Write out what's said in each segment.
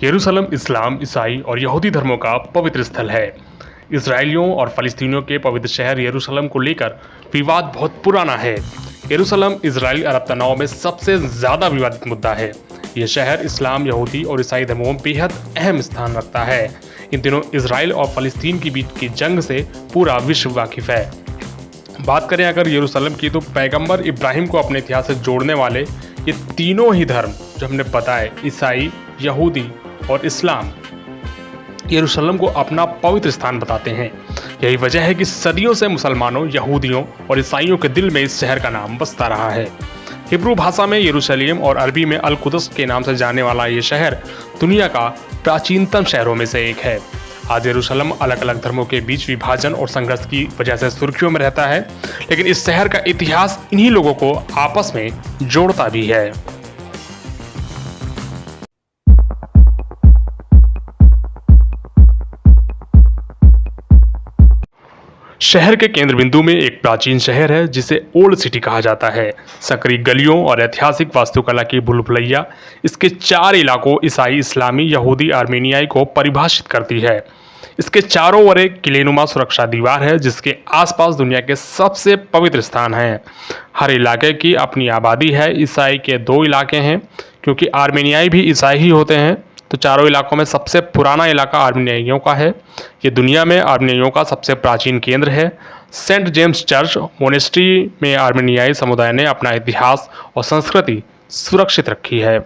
यरूशलेम इस्लाम, ईसाई और यहूदी धर्मों का पवित्र स्थल है। इजरायलियों और फ़लस्तीनियों के पवित्र शहर यरूशलेम को लेकर विवाद बहुत पुराना है। यरूशलेम इजरायली अरब तनाव में सबसे ज़्यादा विवादित मुद्दा है। यह शहर इस्लाम, यहूदी और ईसाई धर्मों में बेहद अहम स्थान रखता है। इन दिनों इजराइल और फ़लस्तीन के बीच की जंग से पूरा विश्व वाकिफ है। बात करें अगर यरूशलेम की, तो पैगंबर इब्राहिम को अपने इतिहास से जोड़ने वाले ये तीनों ही धर्म जो हमने बताए, ईसाई, यहूदी और इस्लाम, यरूशलेम को अपना पवित्र स्थान बताते हैं। यही वजह है कि सदियों से मुसलमानों, यहूदियों और ईसाइयों के दिल में इस शहर का नाम बसता रहा है। हिब्रू भाषा में यरूशलेम और अरबी में अल कुदस के नाम से जाने वाला ये शहर दुनिया का प्राचीनतम शहरों में से एक है। आज यरूशलेम अलग अलग धर्मों के बीच विभाजन और संघर्ष की वजह से सुर्खियों में रहता है, लेकिन इस शहर का इतिहास इन्हीं लोगों को आपस में जोड़ता भी है। शहर के केंद्र बिंदु में एक प्राचीन शहर है जिसे ओल्ड सिटी कहा जाता है। सकरी गलियों और ऐतिहासिक वास्तुकला की भूलभुलैया इसके चार इलाकों ईसाई, इस्लामी, यहूदी, आर्मेनियाई को परिभाषित करती है। इसके चारों ओर एक किलेनुमा सुरक्षा दीवार है जिसके आसपास दुनिया के सबसे पवित्र स्थान हैं। हर इलाके की अपनी आबादी है। ईसाई के 2 इलाके हैं, क्योंकि आर्मेनियाई भी ईसाई ही होते हैं, तो चारों इलाकों में सबसे पुराना इलाका आर्मेनियाइयों का है। ये दुनिया में आर्मेनियाइयों का सबसे प्राचीन केंद्र है। सेंट जेम्स चर्च मोनेस्ट्री में आर्मेनियाई समुदाय ने अपना इतिहास और संस्कृति सुरक्षित रखी है।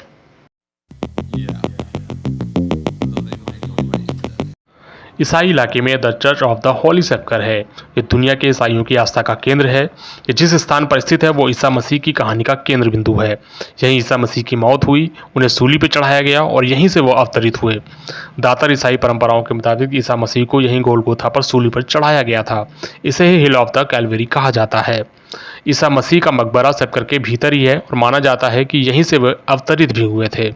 ईसाई इलाके में the church of the Holi sceptre है। ये दुनिया के ईसाइयों की आस्था का केंद्र है। ये जिस स्थान पर स्थित है वो ईसा मसीह की कहानी का केंद्र बिंदु है। यहीं ईसा मसीह की मौत हुई, उन्हें सूली पर चढ़ाया गया और यहीं से वो अवतरित हुए। दातर ईसाई परंपराओं के मुताबिक ईसा मसीह को यहीं गोलगोथा पर सूली पर चढ़ाया गया था। इसे ही हिल ऑफ द कैलवरी कहा जाता है। ईसा मसीह का मकबरा सेप्टर के भीतर ही है और माना जाता है कि यहीं से वे अवतरित भी हुए थे।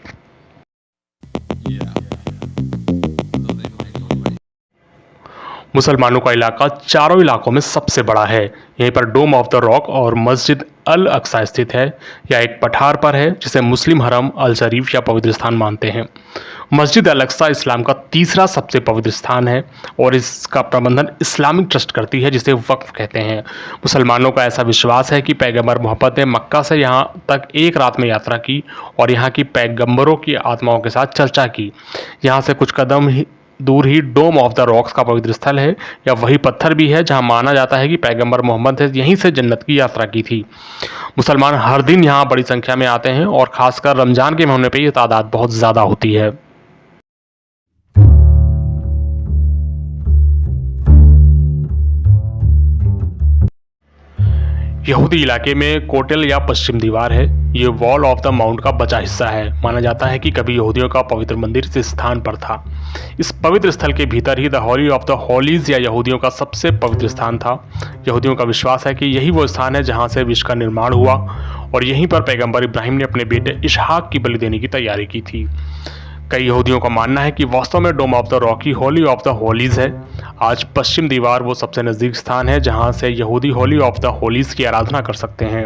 मुसलमानों का इलाका चारों इलाकों में सबसे बड़ा है। यहीं पर डोम ऑफ द रॉक और मस्जिद अल अक्सा स्थित है। यह एक पठार पर है जिसे मुस्लिम हरम अल शरीफ या पवित्र स्थान मानते हैं। मस्जिद अल अक्सा इस्लाम का तीसरा सबसे पवित्र स्थान है और इसका प्रबंधन इस्लामिक ट्रस्ट करती है, जिसे वक्फ कहते हैं। मुसलमानों का ऐसा विश्वास है कि पैगंबर मोहम्मद ने मक्का से यहाँ तक एक रात में यात्रा की और यहाँ की पैगंबरों की आत्माओं के साथ चर्चा की। यहाँ से कुछ कदम दूर ही डोम ऑफ द रॉक्स का पवित्र स्थल है। या वही पत्थर भी है जहां माना जाता है कि पैगंबर मोहम्मद ने यहीं से जन्नत की यात्रा की थी। मुसलमान हर दिन यहां बड़ी संख्या में आते हैं और खासकर रमजान के महीने पे ये तादाद बहुत ज़्यादा होती है। यहूदी इलाके में कोटेल या पश्चिम दीवार है। ये वॉल ऑफ द माउंट का बचा हिस्सा है। माना जाता है कि कभी यहूदियों का पवित्र मंदिर इस स्थान पर था। इस पवित्र स्थल के भीतर ही द हॉली ऑफ द हॉलीज या यहूदियों का सबसे पवित्र स्थान था। यहूदियों का विश्वास है कि यही वो स्थान है जहां से विश्व का निर्माण हुआ और यहीं पर पैगंबर इब्राहिम ने अपने बेटे इसहाक की बलि देने की तैयारी की थी। कई यहूदियों का मानना है कि वास्तव में डोम ऑफ द रॉक ही हॉली ऑफ द हॉलीज है। आज पश्चिम दीवार वो सबसे नज़दीक स्थान है जहां से यहूदी हॉली ऑफ द हॉलीज की आराधना कर सकते हैं।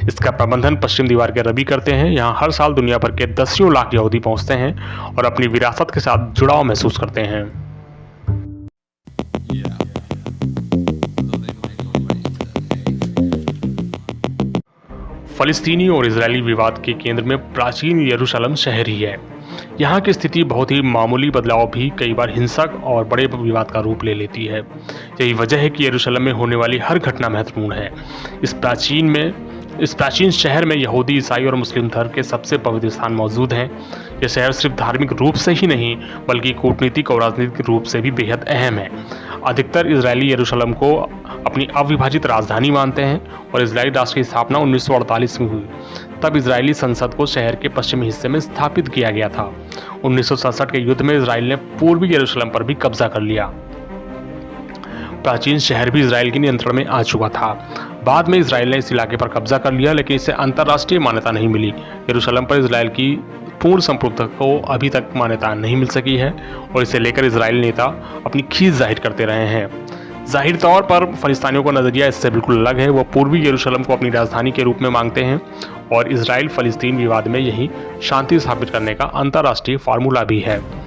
इसका प्रबंधन पश्चिम दीवार के रबी करते हैं। यहाँ हर साल दुनिया भर के दसियों लाख यहूदी पहुंचते हैं और अपनी विरासत के साथ जुड़ाव महसूस करते हैं। फ़लस्तीनी और इजरायली विवाद के केंद्र में प्राचीन यरूशलेम शहर ही है। यहाँ की स्थिति बहुत ही मामूली बदलाव भी कई बार हिंसक और बड़े विवाद का रूप ले लेती है। यही वजह है कि यरूशलेम में होने वाली हर घटना महत्वपूर्ण है। इस प्राचीन शहर में यहूदी, ईसाई और मुस्लिम धर्म के सबसे पवित्र स्थान मौजूद हैं। यह शहर सिर्फ धार्मिक रूप से ही नहीं बल्कि कूटनीतिक और राजनीतिक रूप से भी बेहद अहम है। अधिकतर इजरायली यरूशलेम को अपनी अविभाजित राजधानी मानते हैं और इजरायली राष्ट्र की स्थापना 1948 में हुई। तब इजरायली संसद को शहर के पश्चिमी हिस्से में स्थापित किया गया था। 1967 के युद्ध में इजराइल ने पूर्वी यरूशलेम पर भी कब्जा कर लिया। प्राचीन शहर भी इजराइल के नियंत्रण में आ चुका था। बाद में इजराइल ने इस इलाके पर कब्जा कर लिया, लेकिन इसे अंतर्राष्ट्रीय मान्यता नहीं मिली। यरूशलेम पर इजराइल की पूर्ण संप्रभुता को अभी तक मान्यता नहीं मिल सकी है और इसे लेकर इजरायली नेता अपनी खींच जाहिर करते रहे हैं। जाहिर तौर पर फ़लस्तीनियों का नज़रिया इससे बिल्कुल अलग है। वो पूर्वी यरूशलेम को अपनी राजधानी के रूप में मांगते हैं और इसराइल फलस्तीन विवाद में यही शांति स्थापित करने का अंतर्राष्ट्रीय फार्मूला भी है।